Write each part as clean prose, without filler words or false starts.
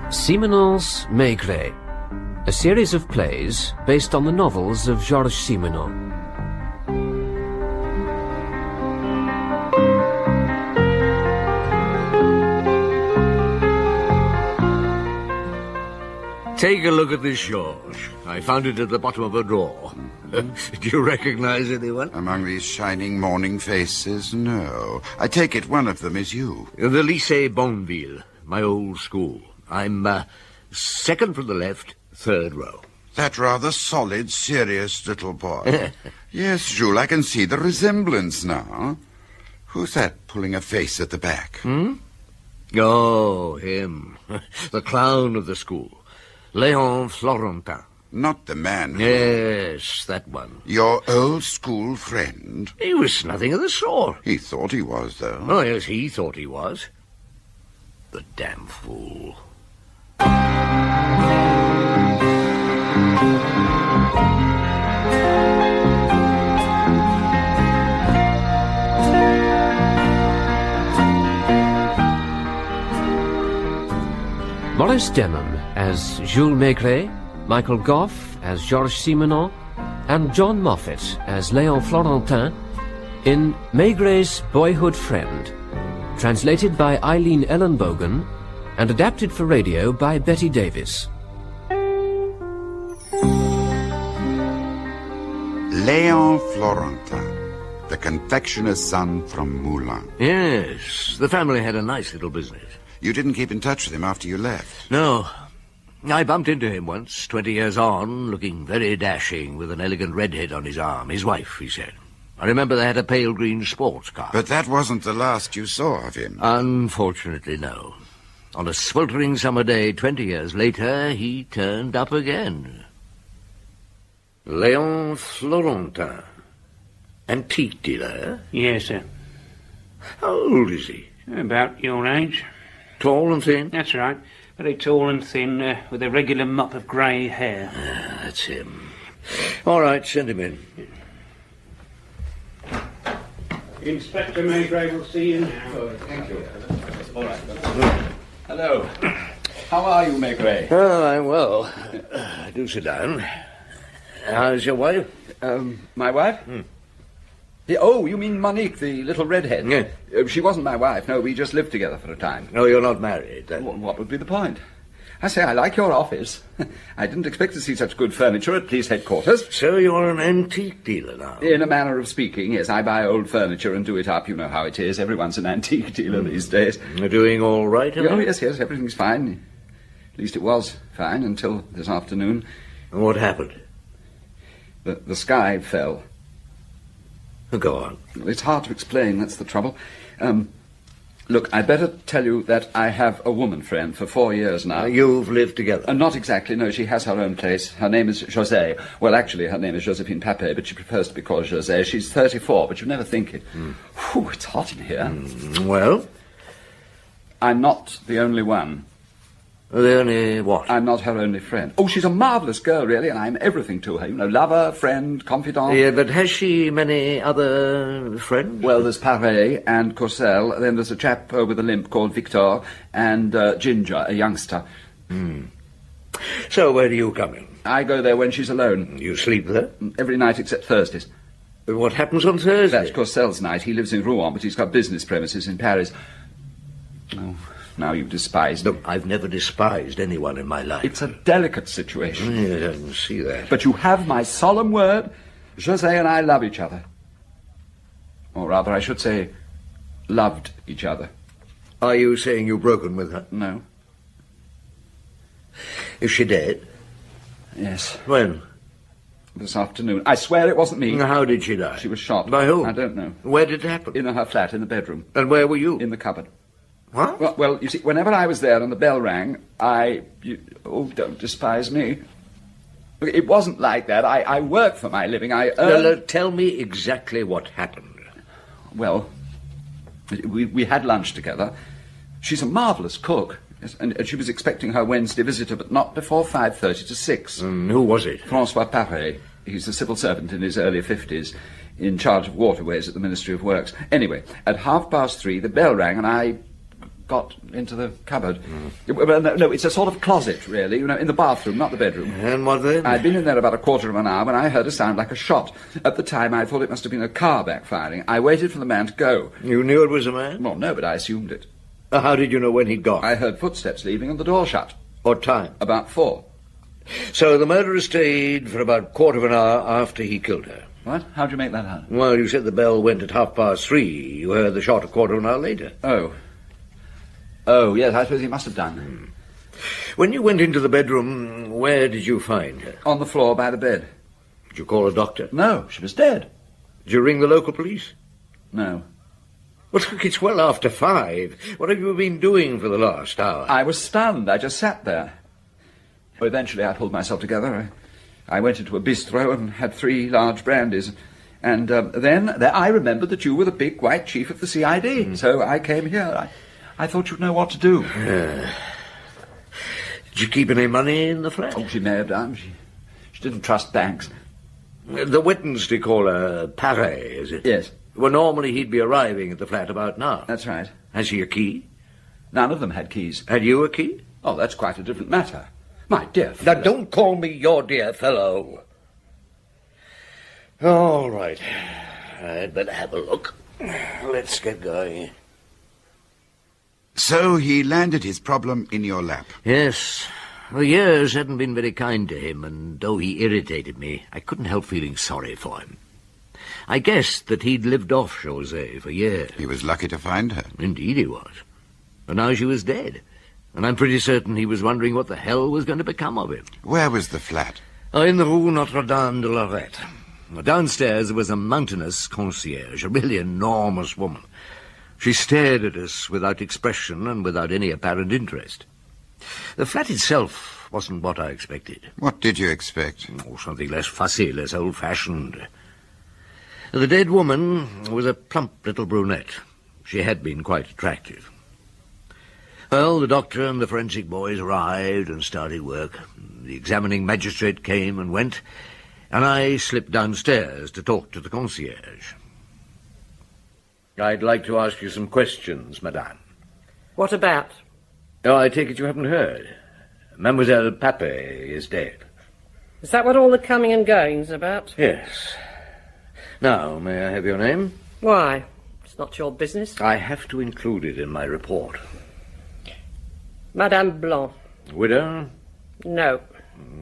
Simenon's Maigret, a series of plays based on the novels of Georges Simenon. Take a look at this, George. I found it at the bottom of a drawer. Do you recognize anyone? Among these shining morning faces, no. I take it one of them is you. The Lycée Bonneville, my old school. I'm second from the left, third row. That rather solid, serious little boy. Yes, Jules, I can see the resemblance now. Who's that pulling a face at the back? Oh, him. The clown of the school. Léon Florentin. Not the man who... Yes, that one. Your old school friend? He was nothing of the sort. He thought he was, though. Oh, yes, he thought he was. The damn fool. Maurice Denham as Jules Maigret, Michael Gough as Georges Simenon, and John Moffat as Léon Florentin in Maigret's Boyhood Friend, translated by Eileen Ellenbogen and adapted for radio by Betty Davis. Léon Florentin, the confectioner's son from Moulins. Yes, the family had a nice little business. You didn't keep in touch with him after you left? No. I bumped into him once, 20 years on, looking very dashing with an elegant redhead on his arm. His wife, he said. I remember they had a pale green sports car. But that wasn't the last you saw of him. Unfortunately, no. On a sweltering summer day 20 years later, he turned up again. Léon Florentin. Antique dealer? Yes, sir. How old is he? About your age. Tall and thin? That's right. Very tall and thin, with a regular mop of grey hair. That's him. All right, send him in. Inspector Maigret will see you now. Oh, thank you. All right. Hello. How are you, Maigret? Oh, I'm well. Do sit down. How's your wife? My wife? Oh, you mean Monique, the little redhead? Yeah. She wasn't my wife. No, we just lived together for a time. No, you're not married. What would be the point? I say, I like your office. I didn't expect to see such good furniture at police headquarters. So you're an antique dealer now? In a manner of speaking, yes. I buy old furniture and do it up. You know how it is. Everyone's an antique dealer these days. You're doing all right, Oh, yes, everything's fine. At least it was fine until this afternoon. What happened? The sky fell. Go on. It's hard to explain, that's the trouble. Look, I'd better tell you that I have a woman friend for 4 years now. You've lived together? Not exactly, no. She has her own place. Her name is José. Well, actually, her name is Joséphine Papet, but she prefers to be called José. She's 34, but you'd never think it. Whew, it's hot in here. Well? I'm not the only one. The only what? I'm not her only friend. Oh, she's a marvellous girl, really, and I'm everything to her. You know, lover, friend, confidant. Yeah, but has she many other friends? Well, there's Paret and Courcelles. Then there's a chap with a limp called Victor, and Ginger, a youngster. So where do you come in? I go there when she's alone. You sleep there? Every night except Thursdays. What happens on Thursday? That's Courcelles' night. He lives in Rouen, but he's got business premises in Paris. Oh, now you despise me. Look, I've never despised anyone in my life. It's a delicate situation. Yeah, I can see that. But you have my solemn word, José and I love each other. Or rather, I should say, loved each other. Are you saying you've broken with her? No. Is she dead? Yes. When? This afternoon. I swear it wasn't me. How did she die? She was shot. By whom? I don't know. Where did it happen? In her flat, in the bedroom. And where were you? In the cupboard. What? Well, you see, whenever I was there and the bell rang, don't despise me. It wasn't like that. I work for my living. I earn... No, tell me exactly what happened. Well, we had lunch together. She's a marvellous cook. Yes, and she was expecting her Wednesday visitor, but not before 5:30 to 6. Who was it? François Paret. He's a civil servant in his early 50s, in charge of waterways at the Ministry of Works. Anyway, at 3:30, the bell rang, and I got into the cupboard. Well, no, it's a sort of closet, really, in the bathroom, not the bedroom. And what then? I'd been in there about a quarter of an hour when I heard a sound like a shot. At the time, I thought it must have been a car backfiring. I waited for the man to go. You knew it was a man? Well, no, but I assumed it. How did you know when he'd gone? I heard footsteps leaving and the door shut. What time? About 4. So the murderer stayed for about a quarter of an hour after he killed her. What? How'd you make that out? Well, you said the bell went at 3:30. You heard the shot a quarter of an hour later. Oh, yes, I suppose he must have done. When you went into the bedroom, where did you find her? On the floor by the bed. Did you call a doctor? No, she was dead. Did you ring the local police? No. Well, look, it's well after 5. What have you been doing for the last hour? I was stunned. I just sat there. Eventually, I pulled myself together. I went into a bistro and had 3 large brandies. And then I remembered that you were the big white chief of the CID. So I came here. I thought you'd know what to do. Did you keep any money in the flat? Oh, she may have done. She didn't trust banks. The Wednesday caller, Papet, is it? Yes. Well, normally he'd be arriving at the flat about now. That's right. Has he a key? None of them had keys. Had you a key? Oh, that's quite a different matter. My dear Now, fellow. don't call me your dear fellow. All right. I'd better have a look. Let's get going. So he landed his problem in your lap. Yes. The years hadn't been very kind to him, and though he irritated me, I couldn't help feeling sorry for him. I guessed that he'd lived off José for years. He was lucky to find her. Indeed he was. And now she was dead. And I'm pretty certain he was wondering what the hell was going to become of him. Where was the flat? In the Rue Notre-Dame de Lorette. Downstairs there was a mountainous concierge, a really enormous woman. She stared at us without expression and without any apparent interest. The flat itself wasn't what I expected. What did you expect? Oh, something less fussy, less old-fashioned. The dead woman was a plump little brunette. She had been quite attractive. Well, the doctor and the forensic boys arrived and started work. The examining magistrate came and went, and I slipped downstairs to talk to the concierge. I'd like to ask you some questions, madame. What about? Oh, I take it you haven't heard. Mademoiselle Papet is dead. Is that what all the coming and going's about? Yes. Now, may I have your name? Why? It's not your business. I have to include it in my report. Madame Blanc. Widow? No.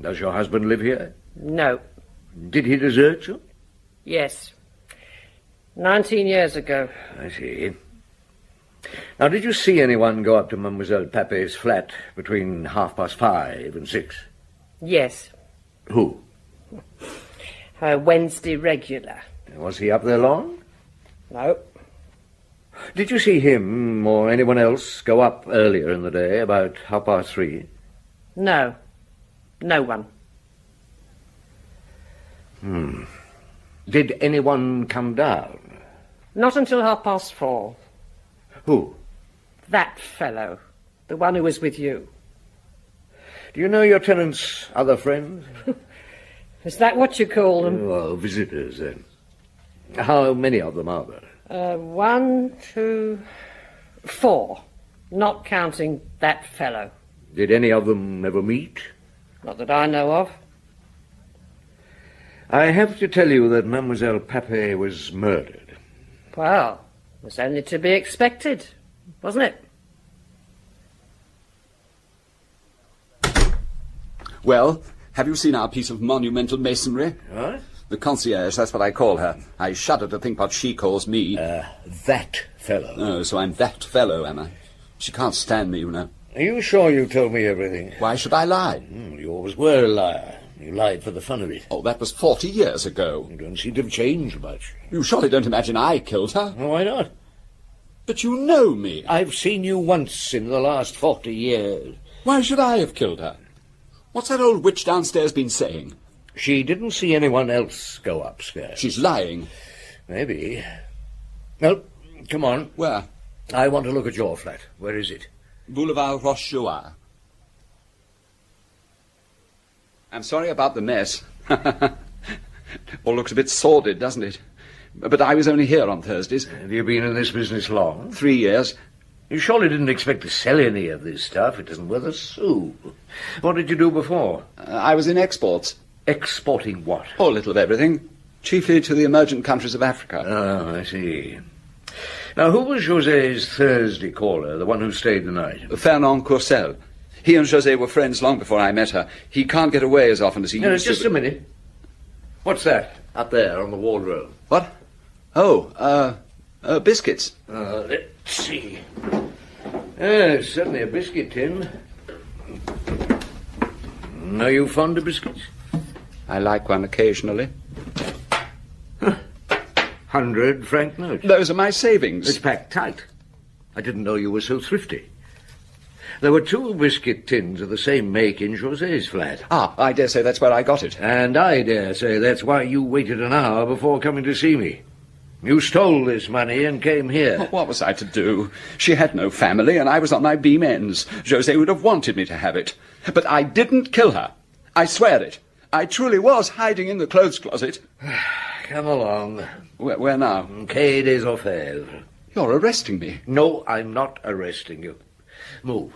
Does your husband live here? No. Did he desert you? Yes. 19 years ago. I see. Now, did you see anyone go up to Mademoiselle Papet's flat between 5:30 and 6? Yes. Who? Her Wednesday regular. Was he up there long? No. Did you see him or anyone else go up earlier in the day, about 3:30? No. No one. Did anyone come down? Not until 4:30. Who? That fellow. The one who was with you. Do you know your tenant's other friends? Is that what you call them? Well, visitors, then. How many of them are there? 1, 2, 4. Not counting that fellow. Did any of them ever meet? Not that I know of. I have to tell you that Mademoiselle Papet was murdered. Well, it was only to be expected, wasn't it? Well, have you seen our piece of monumental masonry? What? The concierge, that's what I call her. I shudder to think what she calls me. That fellow. Oh, so I'm that fellow, am I? She can't stand me, you know. Are you sure you told me everything? Why should I lie? You always were a liar. You lied for the fun of it. Oh, that was 40 years ago. You don't seem to have changed much. You surely don't imagine I killed her? Oh, why not? But you know me. I've seen you once in the last 40 years. Why should I have killed her? What's that old witch downstairs been saying? She didn't see anyone else go upstairs. She's lying. Maybe. Well, come on. Where? I want to look at your flat. Where is it? Boulevard Rochechouart. I'm sorry about the mess. All looks a bit sordid, doesn't it? But I was only here on Thursdays. Have you been in this business long? 3 years. You surely didn't expect to sell any of this stuff. It isn't worth a sou. What did you do before? I was in exports. Exporting what? Oh, a little of everything. Chiefly to the emergent countries of Africa. Oh, I see. Now, who was José's Thursday caller, the one who stayed the night? Fernand Courcelles. He and José were friends long before I met her. He can't get away as often as he used to. Just a minute. What's that up there on the wardrobe? What? Oh, biscuits. Let's see. Yes, certainly a biscuit tin. Are you fond of biscuits? I like one occasionally. 100 franc notes. Those are my savings. It's packed tight. I didn't know you were so thrifty. There were 2 biscuit tins of the same make in José's flat. Ah, I dare say that's where I got it. And I dare say that's why you waited an hour before coming to see me. You stole this money and came here. What was I to do? She had no family, and I was on my beam ends. José would have wanted me to have it. But I didn't kill her. I swear it. I truly was hiding in the clothes closet. Come along. Where now? Quai des Orfèvres. You're arresting me. No, I'm not arresting you. Move.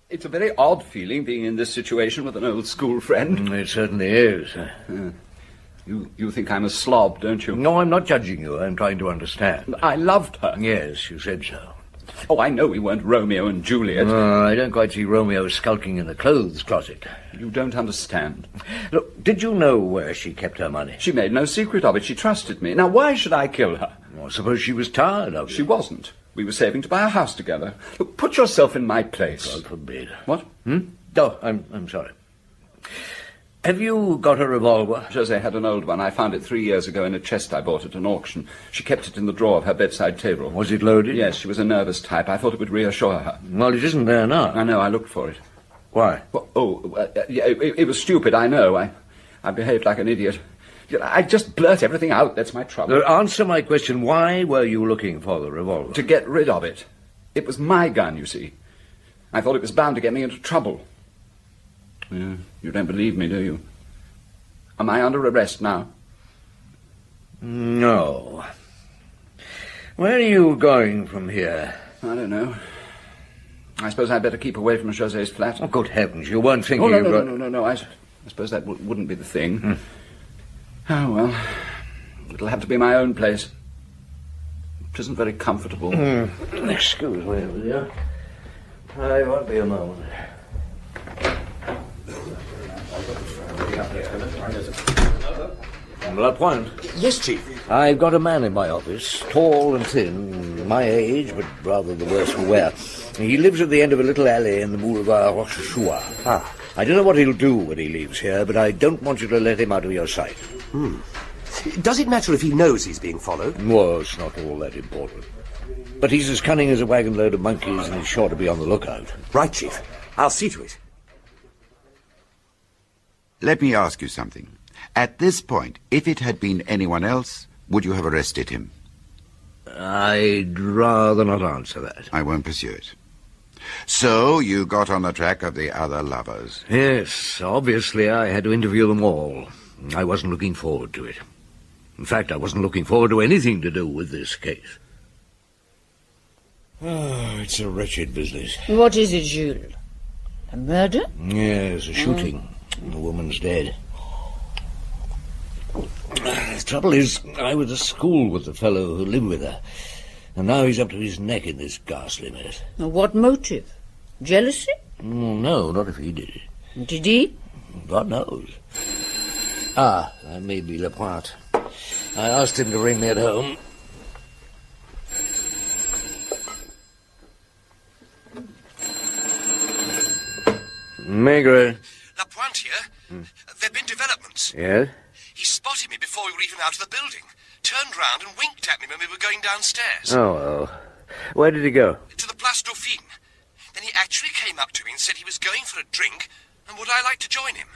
It's a very odd feeling being in this situation with an old school friend. It certainly is. You think I'm a slob, don't you? No, I'm not judging you. I'm trying to understand. I loved her. Yes, you said so. Oh, I know we weren't Romeo and Juliet. I don't quite see Romeo skulking in the clothes closet. You don't understand. Look, did you know where she kept her money? She made no secret of it. She trusted me. Now, why should I kill her? Well, suppose she was tired of you. She wasn't. We were saving to buy a house together. Look, put yourself in my place. God forbid. What? Oh, I'm sorry. Have you got a revolver? José had an old one. I found it 3 years ago in a chest I bought at an auction. She kept it in the drawer of her bedside table. Was it loaded? Yes, she was a nervous type. I thought it would reassure her. Well, it isn't there now. I know, I looked for it. Why? Well, it was stupid, I know. I behaved like an idiot. I just blurt everything out, that's my trouble. Answer my question. Why were you looking for the revolver? To get rid of it. It was my gun, you see. I thought it was bound to get me into trouble. You don't believe me, do you? Am I under arrest now? No. Where are you going from here? I don't know. I suppose I'd better keep away from José's flat. Oh, good heavens, you weren't thinking No. I suppose that wouldn't be the thing. Oh, well, it'll have to be my own place. It isn't very comfortable. Excuse me, will you? I won't be a moment. Lapointe. Yes, Chief. I've got a man in my office, tall and thin, my age, but rather the worse for wear. He lives at the end of a little alley in the Boulevard Rochechouart. I don't know what he'll do when he leaves here, but I don't want you to let him out of your sight. Does it matter if he knows he's being followed? Well, it's not all that important. But he's as cunning as a wagon load of monkeys, and he's sure to be on the lookout. Right, Chief. I'll see to it. Let me ask you something. At this point, if it had been anyone else, would you have arrested him? I'd rather not answer that. I won't pursue it. So, you got on the track of the other lovers? Yes, obviously I had to interview them all. I wasn't looking forward to it. In fact, I wasn't looking forward to anything to do with this case. Oh, it's a wretched business. What is it, Jules? A murder? Yes, a shooting. The woman's dead. The trouble is, I was at school with the fellow who lived with her, and now he's up to his neck in this ghastly mess. What motive? Jealousy? No, not if he did it. Did he? God knows. That may be Lapointe. I asked him to ring me at home. Maigret. Lapointe here? There've been developments. Yes? He spotted me before we were even out of the building. Turned round and winked at me when we were going downstairs. Oh, well. Where did he go? To the Place Dauphine. Then he actually came up to me and said he was going for a drink, and would I like to join him?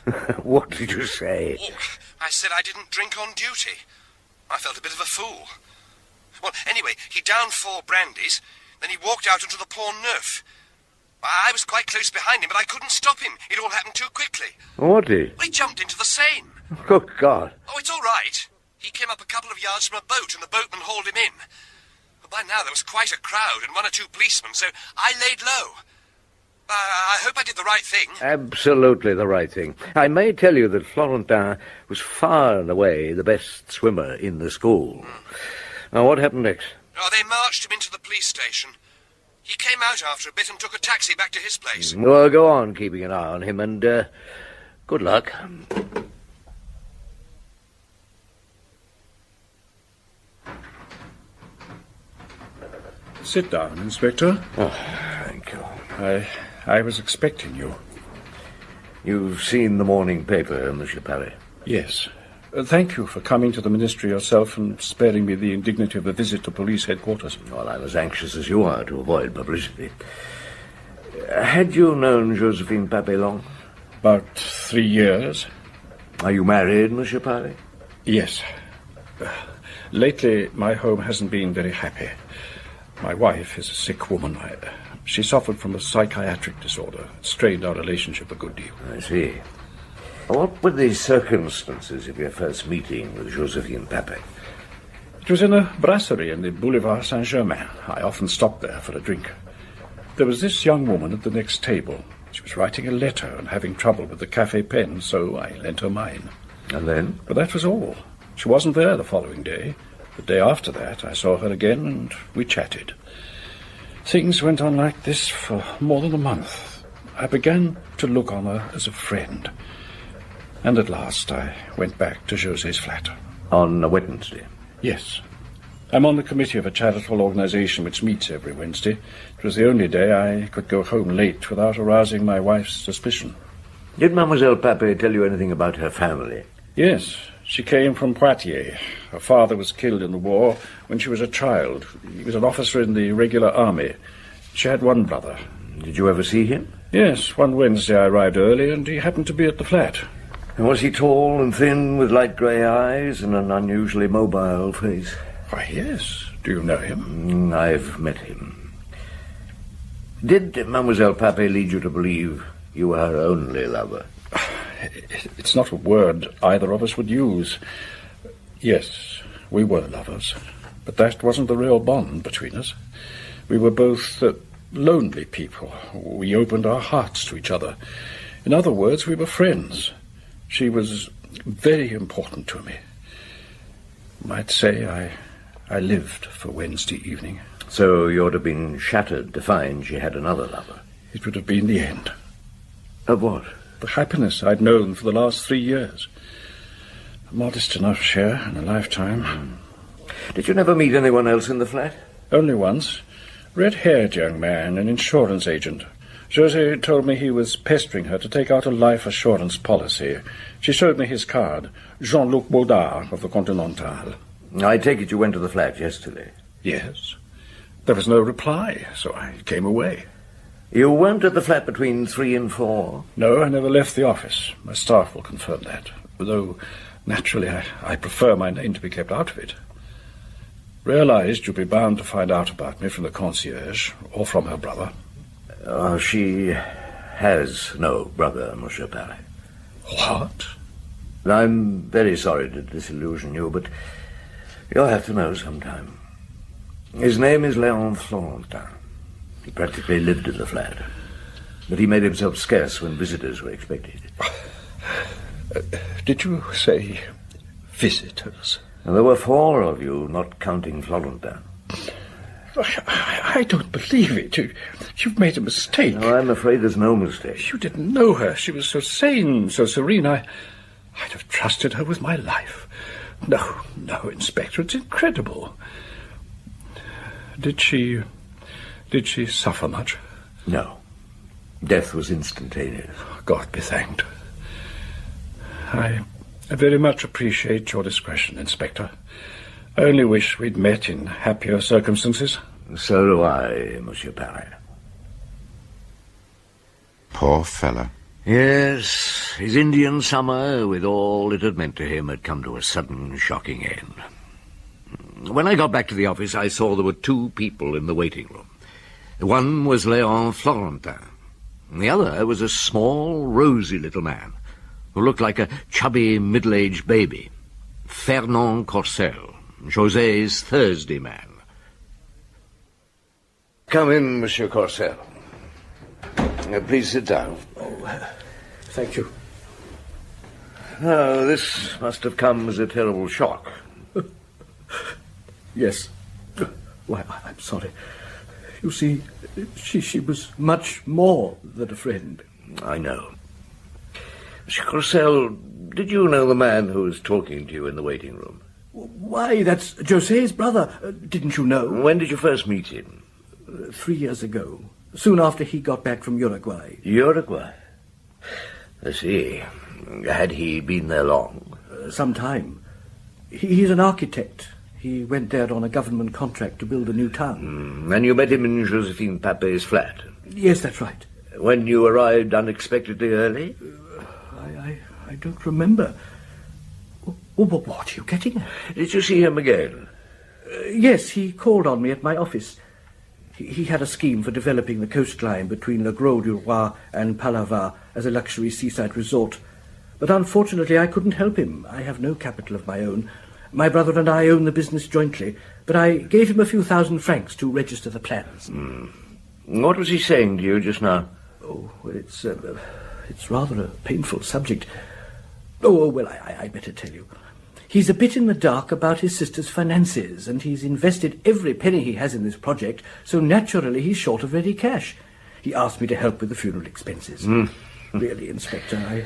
What did you say? Oh, I said I didn't drink on duty. I felt a bit of a fool. Well, anyway, he downed 4 brandies, then he walked out into the Pont Neuf. I was quite close behind him, but I couldn't stop him. It all happened too quickly. What did? Well, he jumped into the Seine. Good God. Oh, it's all right. He came up a couple of yards from a boat, and the boatman hauled him in. But by now there was quite a crowd and one or two policemen, so I laid low. I hope I did the right thing. Absolutely the right thing. I may tell you that Florentin was far and away the best swimmer in the school. Now, what happened next? Oh, they marched him into the police station. He came out after a bit and took a taxi back to his place. Well, go on keeping an eye on him, and good luck. Sit down, Inspector. Oh, thank you. I was expecting you. You've seen the morning paper, Monsieur Parry? Yes. Thank you for coming to the Ministry yourself and sparing me the indignity of a visit to police headquarters. Well, I'm as anxious as you are to avoid publicity. Had you known Joséphine Papet long? About 3 years. Are you married, Monsieur Parry? Yes. Lately, my home hasn't been very happy. My wife is a sick woman. She suffered from a psychiatric disorder. It strained our relationship a good deal. I see. What were the circumstances of your first meeting with Joséphine Papet? It was in a brasserie in the Boulevard Saint-Germain. I often stopped there for a drink. There was this young woman at the next table. She was writing a letter and having trouble with the café pen, so I lent her mine. And then? But that was all. She wasn't there the following day. The day after that, I saw her again and we chatted. Things went on like this for more than a month. I began to look on her as a friend. And at last I went back to José's flat. On a Wednesday? Yes. I'm on the committee of a charitable organization which meets every Wednesday. It was the only day I could go home late without arousing my wife's suspicion. Did Mademoiselle Papet tell you anything about her family? Yes. She came from Poitiers. Her father was killed in the war when she was a child. He was an officer in the regular army. She had one brother. Did you ever see him? Yes. One Wednesday I arrived early and he happened to be at the flat. And was he tall and thin with light grey eyes and an unusually mobile face? Why, yes. Do you know him? I've met him. Did Mademoiselle Papet lead you to believe you were her only lover? It's not a word either of us would use. Yes, we were lovers, but that wasn't the real bond between us. We were both lonely people. We opened our hearts to each other. In other words, we were friends. She was very important to me. Might say I lived for Wednesday evening. So you'd have been shattered to find she had another lover? It would have been the end. Of what? The happiness I'd known for the last 3 years. A modest enough share in a lifetime. Did you never meet anyone else in the flat? Only once. Red-haired young man, an insurance agent. José told me he was pestering her to take out a life assurance policy. She showed me his card. Jean-Luc Baudard of the Continental. I take it you went to the flat yesterday? Yes. There was no reply, so I came away. You weren't at the flat between 3 and 4? No, I never left the office. My staff will confirm that. Though, naturally, I prefer my name to be kept out of it. Realized you'd be bound to find out about me from the concierge, or from her brother. She has no brother, Monsieur Parry. What? I'm very sorry to disillusion you, but you'll have to know sometime. His name is Léon Florentin. He practically lived in the flat, but he made himself scarce when visitors were expected. Did you say visitors? And there were 4 of you, not counting Florentin. I don't believe it. You've made a mistake. No, I'm afraid there's no mistake. You didn't know her. She was so sane, so serene. I'd have trusted her with my life. No, Inspector, it's incredible. Did she suffer much? No. Death was instantaneous. God be thanked. I very much appreciate your discretion, Inspector. I only wish we'd met in happier circumstances. So do I, Monsieur Parry. Poor fellow. Yes, his Indian summer, with all it had meant to him, had come to a sudden, shocking end. When I got back to the office, I saw there were 2 people in the waiting room. One was Léon Florentin. And the other was a small, rosy little man who looked like a chubby, middle-aged baby. Fernand Courcelles, José's Thursday man. Come in, Monsieur Corcel. Please sit down. Thank you. Oh, this must have come as a terrible shock. Yes. Why, I'm sorry. You see, she was much more than a friend. I know. Monsieur Corcel, did you know the man who was talking to you in the waiting room? Why, that's José's brother. Didn't you know? When did you first meet him? 3 years ago, soon after he got back from Uruguay. Uruguay? I see. Had he been there long? Some time. He's an architect. He went there on a government contract to build a new town. And you met him in Joséphine Papet's flat? Yes, that's right. When you arrived unexpectedly early? I don't remember. What are you getting at? Did you see him again? Yes, he called on me at my office. He had a scheme for developing the coastline between Le Gros du Roi and Palavas as a luxury seaside resort. But unfortunately, I couldn't help him. I have no capital of my own. My brother and I own the business jointly, but I gave him a few thousand francs to register the plans. What was he saying to you just now? Oh, well, it's rather a painful subject. Oh, well, I better tell you. He's a bit in the dark about his sister's finances, and he's invested every penny he has in this project, so naturally he's short of ready cash. He asked me to help with the funeral expenses. Really, Inspector, I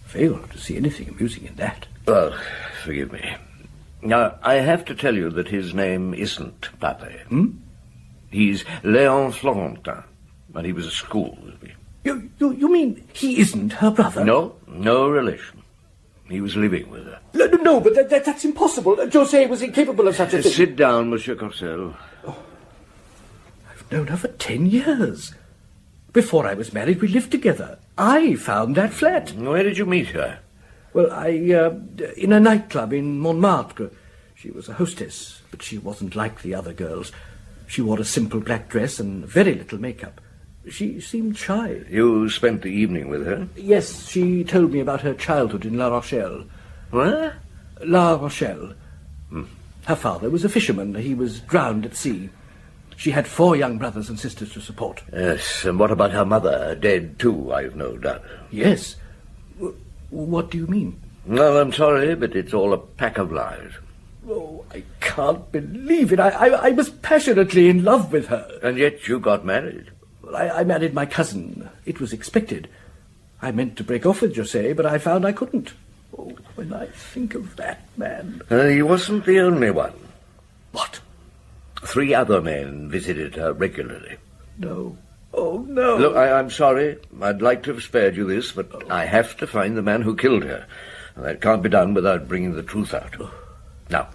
fail to see anything amusing in that. Well, forgive me. Now, I have to tell you that his name isn't Papet. He's Léon Florentin, and he was at school with me. You mean he isn't her brother? No relation. He was living with her. No, but that's impossible. José was incapable of such a thing. Sit down, Monsieur Corcel. I've known her for 10 years. Before I was married, we lived together. I found that flat. Where did you meet her? Well, in a nightclub in Montmartre. She was a hostess, but she wasn't like the other girls. She wore a simple black dress and very little makeup. She seemed shy. You spent the evening with her? Yes, she told me about her childhood in La Rochelle. Where? La Rochelle. Her father was a fisherman. He was drowned at sea. She had 4 young brothers and sisters to support. Yes, and what about her mother? Dead too, I've no doubt. Yes. What do you mean? Well, I'm sorry, but it's all a pack of lies. Oh, I can't believe it. I was passionately in love with her. And yet you got married. Well, I married my cousin. It was expected. I meant to break off with José, but I found I couldn't. Oh, when I think of that man... He wasn't the only one. What? 3 other men visited her regularly. No. Oh, no. Look, I'm sorry. I'd like to have spared you this, but I have to find the man who killed her. And that can't be done without bringing the truth out. Now,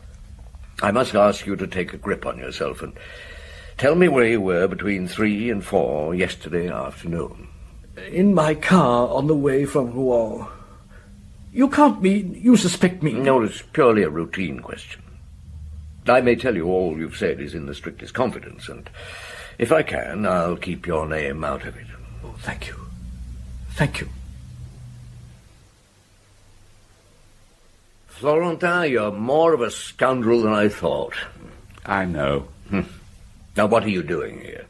I must ask you to take a grip on yourself and tell me where you were between 3 and 4 yesterday afternoon. In my car on the way from Rouen. You can't mean you suspect me? No, it's purely a routine question. I may tell you all you've said is in the strictest confidence, and if I can, I'll keep your name out of it. Oh, thank you. Thank you. Florentin, you're more of a scoundrel than I thought. I know. Now, what are you doing here?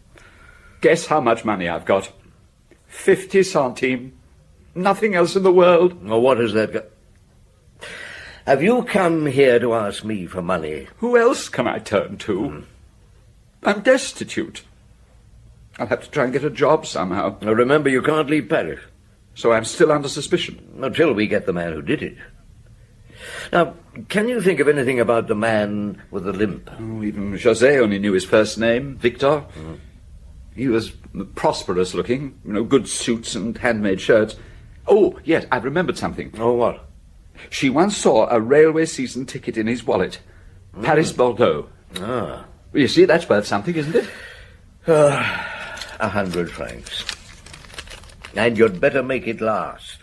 Guess how much money I've got. 50 centimes. Nothing else in the world. Well, what has that got... Have you come here to ask me for money? Who else can I turn to? I'm destitute. I'll have to try and get a job somehow. Now, remember, you can't leave Paris. So I'm still under suspicion. Until we get the man who did it. Now, can you think of anything about the man with the limp? Oh, even José only knew his first name, Victor. He was prosperous looking, good suits and handmade shirts. Oh, yes, I've remembered something. Oh, what? She once saw a railway season ticket in his wallet. Paris-Bordeaux. Ah. You see, that's worth something, isn't it? 100 francs. And you'd better make it last.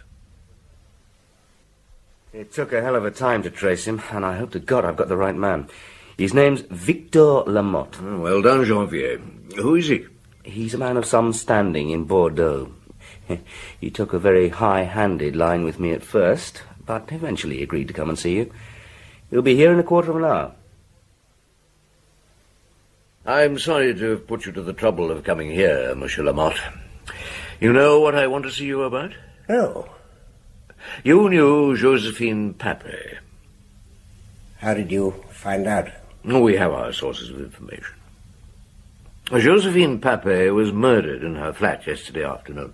It took a hell of a time to trace him, and I hope to God I've got the right man. His name's Victor Lamotte. Well done, Janvier. Who is he? He's a man of some standing in Bordeaux. He took a very high-handed line with me at first, but eventually agreed to come and see you. He'll be here in a quarter of an hour. I'm sorry to have put you to the trouble of coming here, Monsieur Lamotte. You know what I want to see you about? No. You knew Joséphine Papet. How did you find out? We have our sources of information. Joséphine Papet was murdered in her flat yesterday afternoon.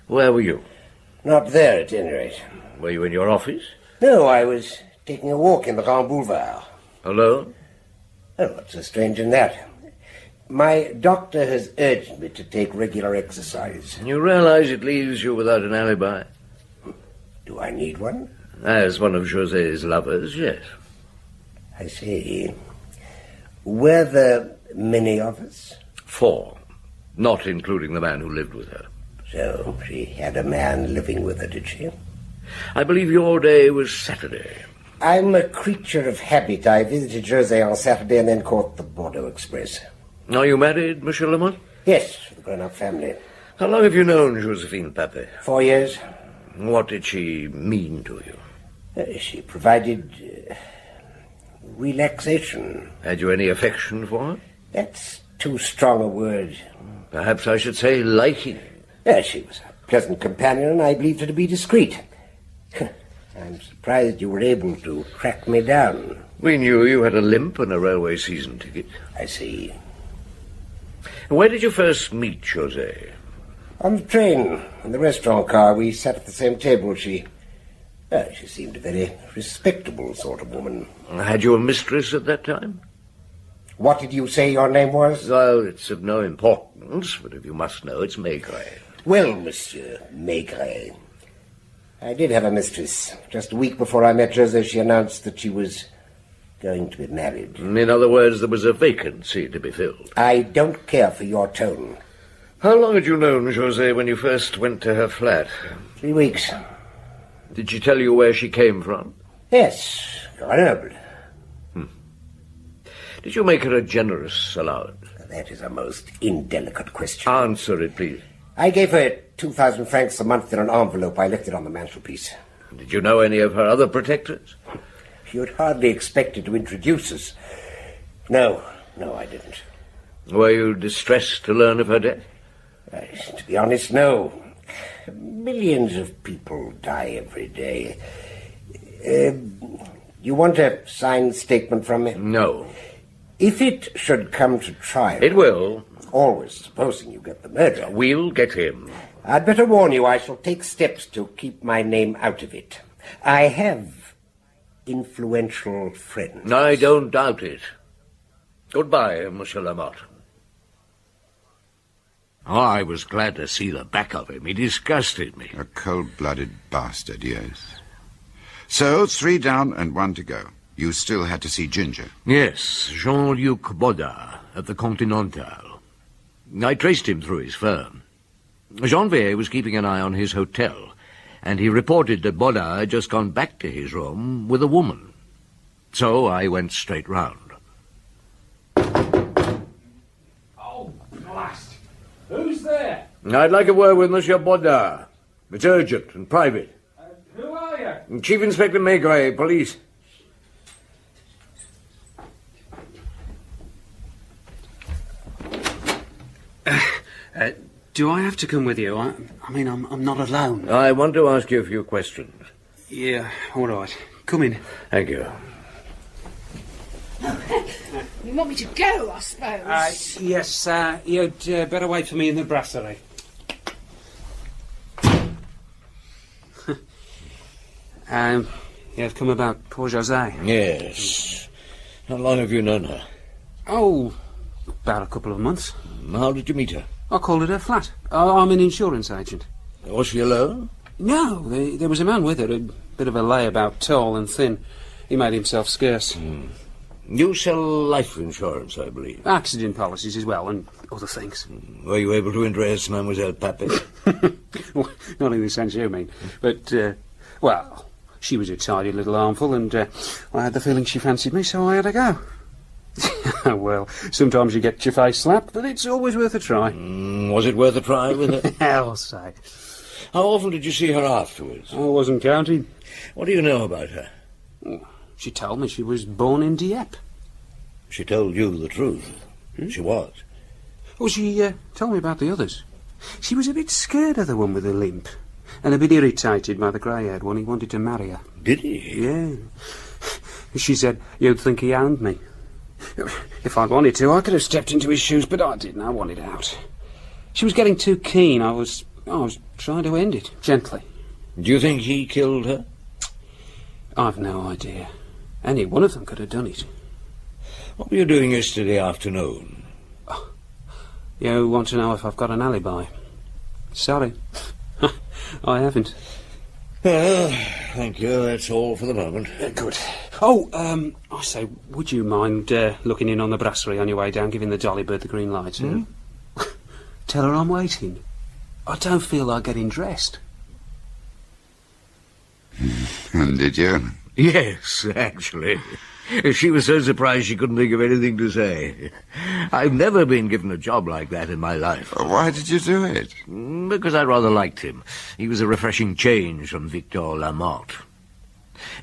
Where were you? Not there, at any rate. Were you in your office? No, I was taking a walk in the Grand Boulevard. Alone? Oh, what's so strange in that? My doctor has urged me to take regular exercise. You realize it leaves you without an alibi? Do I need one? As one of José's lovers, yes. I see. Were there many of us? 4, not including the man who lived with her. So she had a man living with her, did she? I believe your day was Saturday. I'm a creature of habit. I visited José on Saturday and then caught the Bordeaux Express. Are you married, Monsieur Lamont? Yes, with a grown-up family. How long have you known Joséphine Papet? 4 years. What did she mean to you? She provided relaxation. Had you any affection for her? That's too strong a word. Perhaps I should say liking. Yes, she was a pleasant companion, and I believed her to be discreet. I'm surprised you were able to track me down. We knew you had a limp and a railway season ticket. I see. Where did you first meet José? On the train, in the restaurant car. We sat at the same table. She seemed a very respectable sort of woman. Had you a mistress at that time? What did you say your name was? Well, it's of no importance, but if you must know, it's Maigret. Well, Monsieur Maigret, I did have a mistress. Just a week before I met José, she announced that she was going to be married. In other words, there was a vacancy to be filled. I don't care for your tone. How long had you known José when you first went to her flat? 3 weeks. Did she tell you where she came from? Yes, Grenoble. Did you make her a generous allowance? That is a most indelicate question. Answer it, please. I gave her 2,000 francs a month in an envelope. I left it on the mantelpiece. Did you know any of her other protectors? You'd hardly expect her to introduce us. No, I didn't. Were you distressed to learn of her death? To be honest, no. Millions of people die every day. You want a signed statement from me? No. If it should come to trial... It will. Always supposing you get the murderer. We'll get him. I'd better warn you, I shall take steps to keep my name out of it. I have influential friends. I don't doubt it. Goodbye, Monsieur Lamotte. Oh, I was glad to see the back of him. He disgusted me. A cold-blooded bastard, yes. So, 3 down and 1 to go. You still had to see Ginger. Yes, Jean-Luc Bodard at the Continental. I traced him through his firm. Janvier was keeping an eye on his hotel, and he reported that Bodard had just gone back to his room with a woman. So I went straight round. Oh, blast! Who's there? I'd like a word with Monsieur Bodard. It's urgent and private. Who are you? Chief Inspector Maigret, police. Do I have to come with you? I mean, I'm not alone. I want to ask you a few questions. Yeah, all right. Come in. Thank you. You want me to go, I suppose? Yes, you'd better wait for me in the brasserie. You've come about poor José? Yes. How long have you known her? Oh, about a couple of months. How did you meet her? I called at her flat. I'm an insurance agent. Was she alone? No, there was a man with her, a bit of a layabout, tall and thin. He made himself scarce. You sell life insurance, I believe. Accident policies as well, and other things. Were you able to interest Mademoiselle Papet? Well, not in the sense you mean. But, well, she was a tidy little armful, and I had the feeling she fancied me, so I had a go. Well, sometimes you get your face slapped, but it's always worth a try. Was it worth a try with her? I'll say. How often did you see her afterwards? I wasn't counting. What do you know about her? She told me she was born in Dieppe. She told you the truth? She was. Oh, she told me about the others. She was a bit scared of the one with the limp, and a bit irritated by the grey-haired one. He wanted to marry her. Did he? Yeah. She said you'd think he owned me. If I'd wanted to, I could have stepped into his shoes, but I didn't. I wanted out. She was getting too keen. I was trying to end it, gently. Do you think he killed her? I've no idea. Any one of them could have done it. What were you doing yesterday afternoon? You want to know if I've got an alibi? Sorry. I haven't. Well, thank you. That's all for the moment. Good. Oh, I say, would you mind looking in on the brasserie on your way down, giving the jolly bird the green light? Tell her I'm waiting. I don't feel like getting dressed. And did you? Yes, actually. She was so surprised she couldn't think of anything to say. I've never been given a job like that in my life. Why did you do it? Because I rather liked him. He was a refreshing change from Victor Lamotte.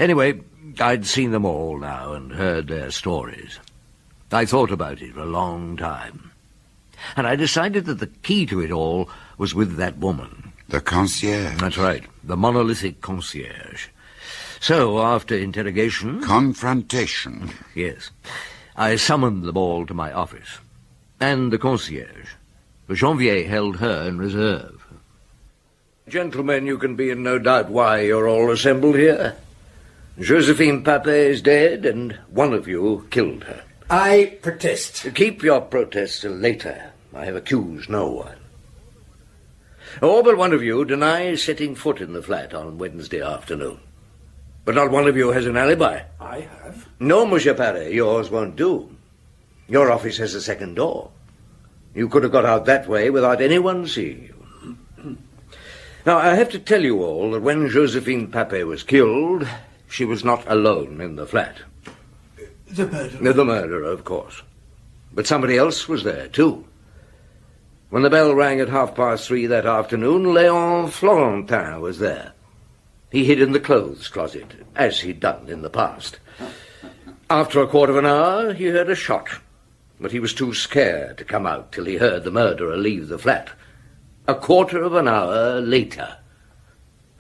Anyway, I'd seen them all now and heard their stories. I thought about it for a long time. And I decided that the key to it all was with that woman. The concierge? That's right, the monolithic concierge. So, after interrogation... Confrontation. Yes. I summoned them all to my office. And the concierge. For Janvier held her in reserve. Gentlemen, you can be in no doubt why you're all assembled here. Joséphine Papet is dead, and one of you killed her. I protest. Keep your protests till later. I have accused no one. All but one of you denies setting foot in the flat on Wednesday afternoon. But not one of you has an alibi. I have. No, Monsieur Paré, yours won't do. Your office has a second door. You could have got out that way without anyone seeing you. Now, I have to tell you all that when Joséphine Papet was killed, she was not alone in the flat. The murderer? The murderer, of course. But somebody else was there, too. When the bell rang at 3:30 that afternoon, Léon Florentin was there. He hid in the clothes closet, as he'd done in the past. After a quarter of an hour, he heard a shot, but he was too scared to come out till he heard the murderer leave the flat. A quarter of an hour later.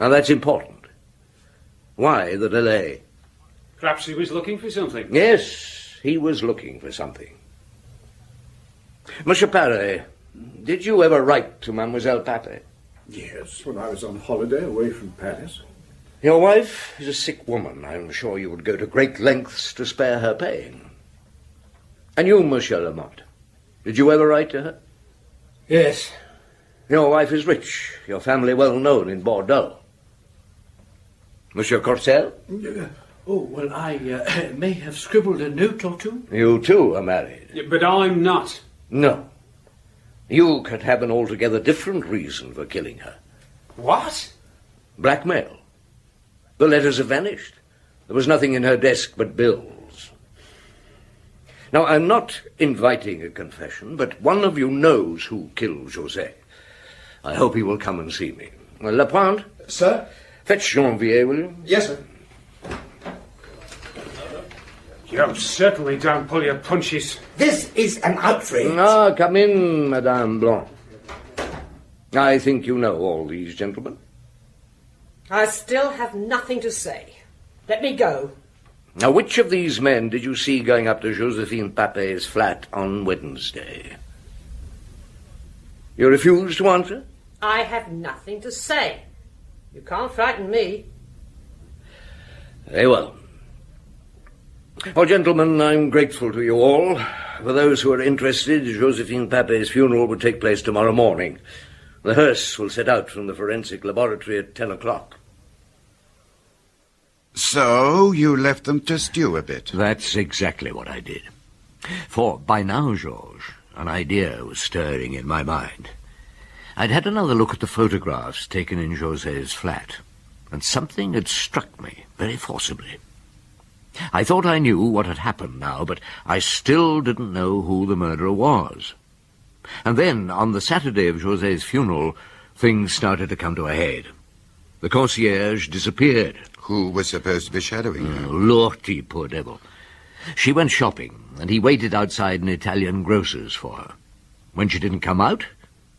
Now, that's important. Why the delay? Perhaps he was looking for something. Yes, he was looking for something. Monsieur Paré, did you ever write to Mademoiselle Papet? Yes, when I was on holiday away from Paris. Your wife is a sick woman. I'm sure you would go to great lengths to spare her pain. And you, Monsieur Lamotte, did you ever write to her? Yes. Your wife is rich, your family well known in Bordeaux. Monsieur Courcelles? I may have scribbled a note or two. You too are married. Yeah, but I'm not. No. You could have an altogether different reason for killing her. What? Blackmail. The letters have vanished. There was nothing in her desk but bills. Now, I'm not inviting a confession, but one of you knows who killed José. I hope he will come and see me. Lapointe? Sir? Fetch Janvier, will you? Yes, sir. You certainly don't pull your punches. This is an outrage. Ah, come in, Madame Blanc. I think you know all these gentlemen. I still have nothing to say. Let me go. Now, which of these men did you see going up to Joséphine Papet's flat on Wednesday? You refuse to answer? I have nothing to say. You can't frighten me. Very well. Well, gentlemen, I'm grateful to you all. For those who are interested, Joséphine Papet's funeral will take place tomorrow morning. The hearse will set out from the forensic laboratory at 10 o'clock. So, you left them to stew a bit? That's exactly what I did. For by now, Georges, an idea was stirring in my mind. I'd had another look at the photographs taken in José's flat, and something had struck me very forcibly. I thought I knew what had happened now, but I still didn't know who the murderer was. And then, on the Saturday of José's funeral, things started to come to a head. The concierge disappeared. Who was supposed to be shadowing her? Lorty, poor devil. She went shopping, and he waited outside an Italian grocer's for her. When she didn't come out,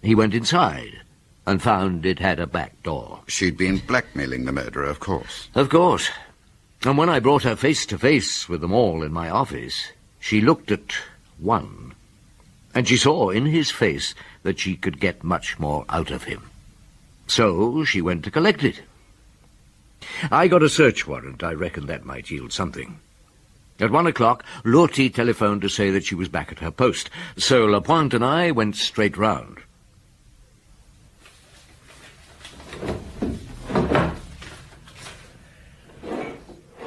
he went inside and found it had a back door. She'd been blackmailing the murderer, of course. Of course. And when I brought her face to face with them all in my office, she looked at one, and she saw in his face that she could get much more out of him. So she went to collect it. I got a search warrant. I reckon that might yield something. At 1 o'clock, Lortie telephoned to say that she was back at her post, so Lapointe and I went straight round.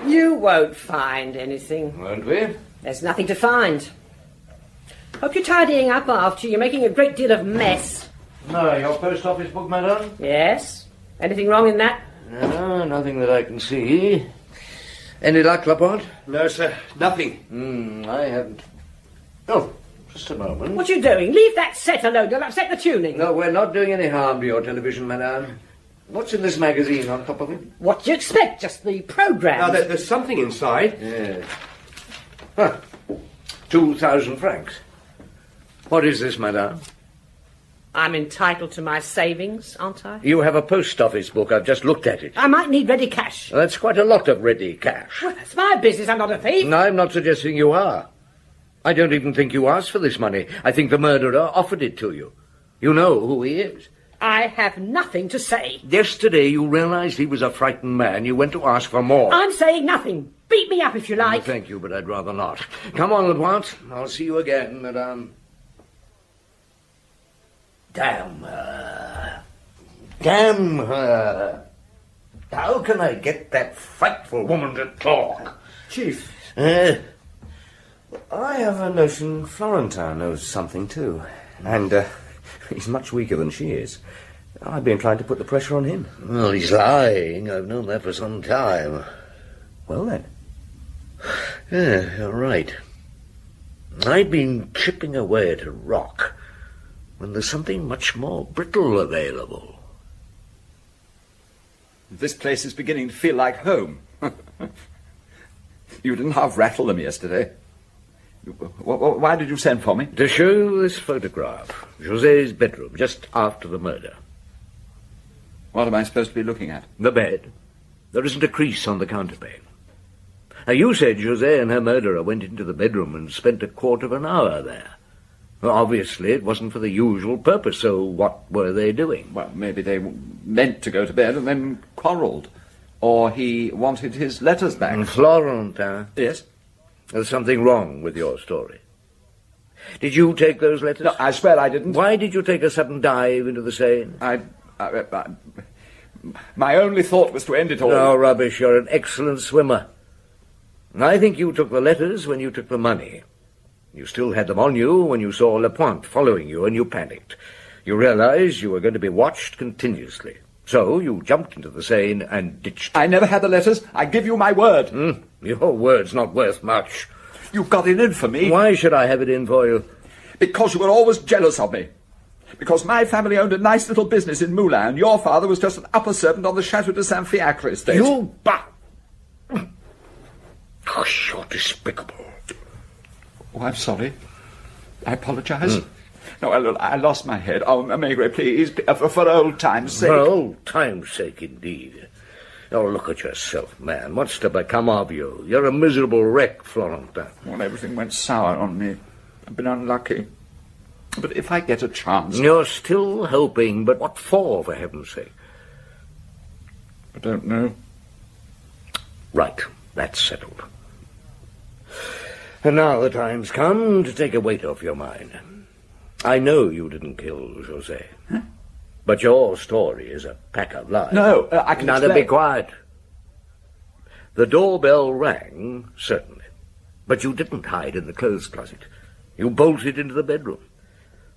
You won't find anything. Won't we? There's nothing to find. Hope you're tidying up after. You're making a great deal of mess. No, your post office book, madame? Yes? Anything wrong in that? No, nothing that I can see. Any luck, Lapointe? No, sir, nothing. I haven't. Oh, just a moment. What are you doing? Leave that set alone. You'll upset the tuning. No, we're not doing any harm to your television, madame. What's in this magazine on top of it? What do you expect? Just the programme. Now, there's something inside. Yes. Huh. 2,000 francs. What is this, madame? I'm entitled to my savings, aren't I? You have a post office book. I've just looked at it. I might need ready cash. That's quite a lot of ready cash. Well, that's my business. I'm not a thief. No, I'm not suggesting you are. I don't even think you asked for this money. I think the murderer offered it to you. You know who he is. I have nothing to say. Yesterday you realized he was a frightened man. You went to ask for more. I'm saying nothing. Beat me up if you like. No, thank you, but I'd rather not. Come on, Lapointe. I'll see you again, madame. Damn her. Damn her. How can I get that frightful woman to talk? Chief. I have a notion Florentin knows something too. And he's much weaker than she is. I'd be inclined to put the pressure on him. Well, he's lying. I've known that for some time. Well, then. Yeah, you're right. I've been chipping away at a rock when there's something much more brittle available. This place is beginning to feel like home. You didn't half rattle them yesterday. Why did you send for me? To show you this photograph. José's bedroom, just after the murder. What am I supposed to be looking at? The bed. There isn't a crease on the counterpane. Now, you said José and her murderer went into the bedroom and spent a quarter of an hour there. Well, obviously, it wasn't for the usual purpose, so what were they doing? Well, maybe they meant to go to bed and then quarrelled. Or he wanted his letters back. Florentin. Yes? There's something wrong with your story. Did you take those letters? No, I swear I didn't. Why did you take a sudden dive into the Seine? My only thought was to end it all. No, rubbish. You're an excellent swimmer. I think you took the letters when you took the money. You still had them on you when you saw Lapointe following you, and you panicked. You realized you were going to be watched continuously. So you jumped into the Seine and ditched. I never had the letters. I give you my word. Your word's not worth much. You got it in for me. Why should I have it in for you? Because you were always jealous of me. Because my family owned a nice little business in Moulins, and your father was just an upper servant on the Château de Saint-Fiacre estate. You Gosh, you're despicable. Oh, I'm sorry. I apologize. No, I lost my head. Oh, Maigret, please, for old time's sake. For old time's sake, indeed. Oh, look at yourself, man. What's to become of you? You're a miserable wreck, Florentin. Well, everything went sour on me. I've been unlucky. But if I get a chance... You're still hoping, but what for heaven's sake? I don't know. Right, that's settled. And now the time's come to take a weight off your mind. I know you didn't kill José. Huh? But your story is a pack of lies. No, I can Now to be quiet. The doorbell rang, certainly. But you didn't hide in the clothes closet. You bolted into the bedroom.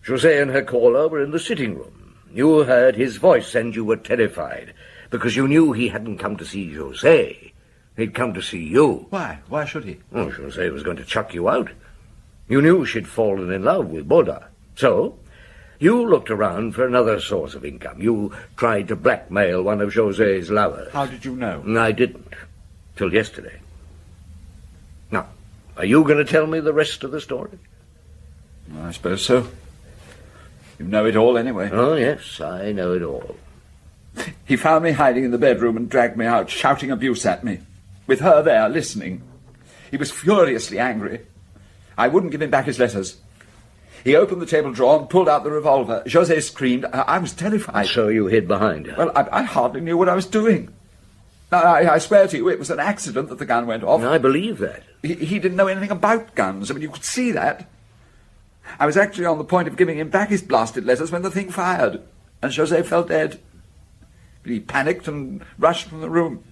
José and her caller were in the sitting room. You heard his voice and you were terrified, because you knew he hadn't come to see José. He'd come to see you. Why? Why should he? Oh, José was going to chuck you out. You knew she'd fallen in love with Baudin. So, you looked around for another source of income. You tried to blackmail one of José's lovers. How did you know? I didn't. Till yesterday. Now, Are you going to tell me the rest of the story? I suppose so. You know it all anyway. Oh, yes, I know it all. He found me hiding in the bedroom and dragged me out, shouting abuse at me, with her there, listening. He was furiously angry. I wouldn't give him back his letters. He opened the table drawer and pulled out the revolver. José screamed. I was terrified. So you hid behind her? Well, I hardly knew what I was doing. I swear to you, it was an accident that the gun went off. I believe that. He didn't know anything about guns. I mean, you could see that. I was actually on the point of giving him back his blasted letters when the thing fired, and José fell dead. He panicked and rushed from the room.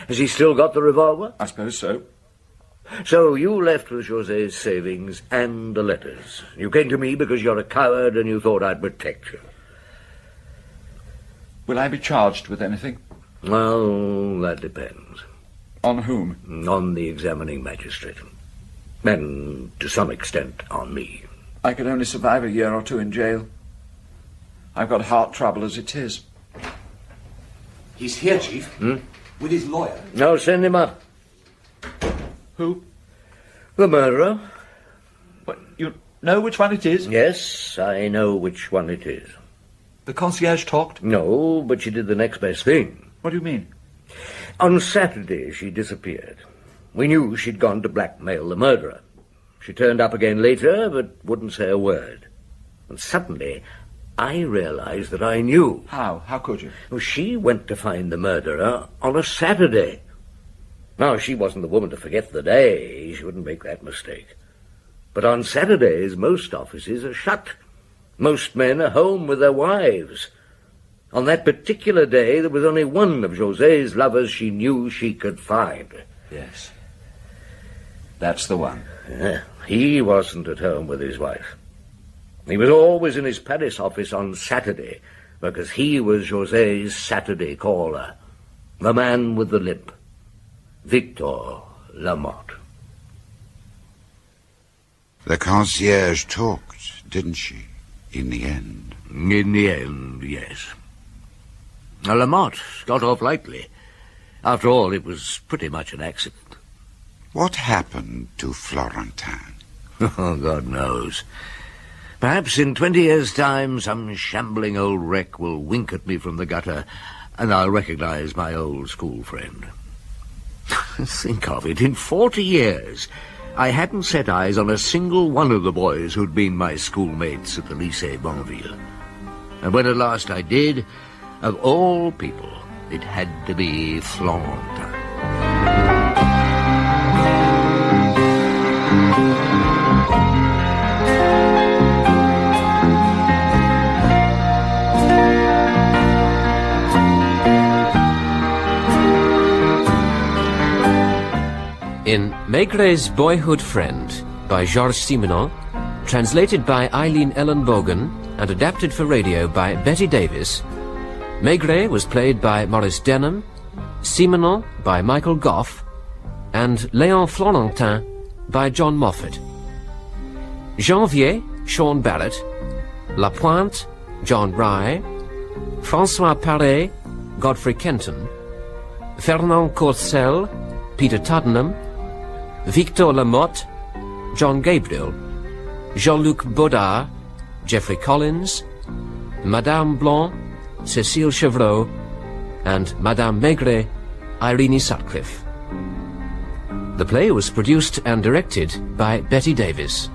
Has he still got the revolver? I suppose so. So you left with José's savings and the letters. You came to me because you're a coward and you thought I'd protect you. Will I be charged with anything? Well, that depends. On whom? On the examining magistrate. And, to some extent, on me. I could only survive a year or two in jail. I've got heart trouble as it is. He's here, Chief. With his lawyer. No, send him up. Who? The murderer. What, you know which one it is? Yes, I know which one it is. The concierge talked? No, but she did the next best thing. What do you mean? On Saturday, she disappeared. We knew she'd gone to blackmail the murderer. She turned up again later, but wouldn't say a word. And suddenly, I realized that I knew. How? How could you? Well, she went to find the murderer on a Saturday. Now, she wasn't the woman to forget the day. She wouldn't make that mistake. But on Saturdays, most offices are shut. Most men are home with their wives. On that particular day, there was only one of José's lovers she knew she could find. Yes. That's the one. Yeah, he wasn't at home with his wife. He was always in his Paris office on Saturday, because he was José's Saturday caller. The man with the limp. Victor Lamotte. The concierge talked, didn't she, in the end? In the end, yes. Now, Lamotte got off lightly. After all, it was pretty much an accident. What happened to Florentin? Oh, God knows. Perhaps in 20 years' time, some shambling old wreck will wink at me from the gutter, and I'll recognize my old school friend. Think of it, in 40 years, I hadn't set eyes on a single one of the boys who'd been my schoolmates at the Lycée Bonneville. And when at last I did, of all people, it had to be Florentin. In Maigret's Boyhood Friend by Georges Simenon, translated by Eileen Ellen Bogan and adapted for radio by Betty Davis, Maigret was played by Maurice Denham, Simenon by Michael Goff, and Léon Florentin by John Moffat. Janvier, Sean Barrett, La Pointe, John Rye, François Paré, Godfrey Kenton, Fernand Courcelle, Peter Tuddenham, Victor Lamotte, John Gabriel, Jean-Luc Baudard, Geoffrey Collins, Madame Blanc, Cécile Chevreau, and Madame Maigret, Irene Sutcliffe. The play was produced and directed by Betty Davis.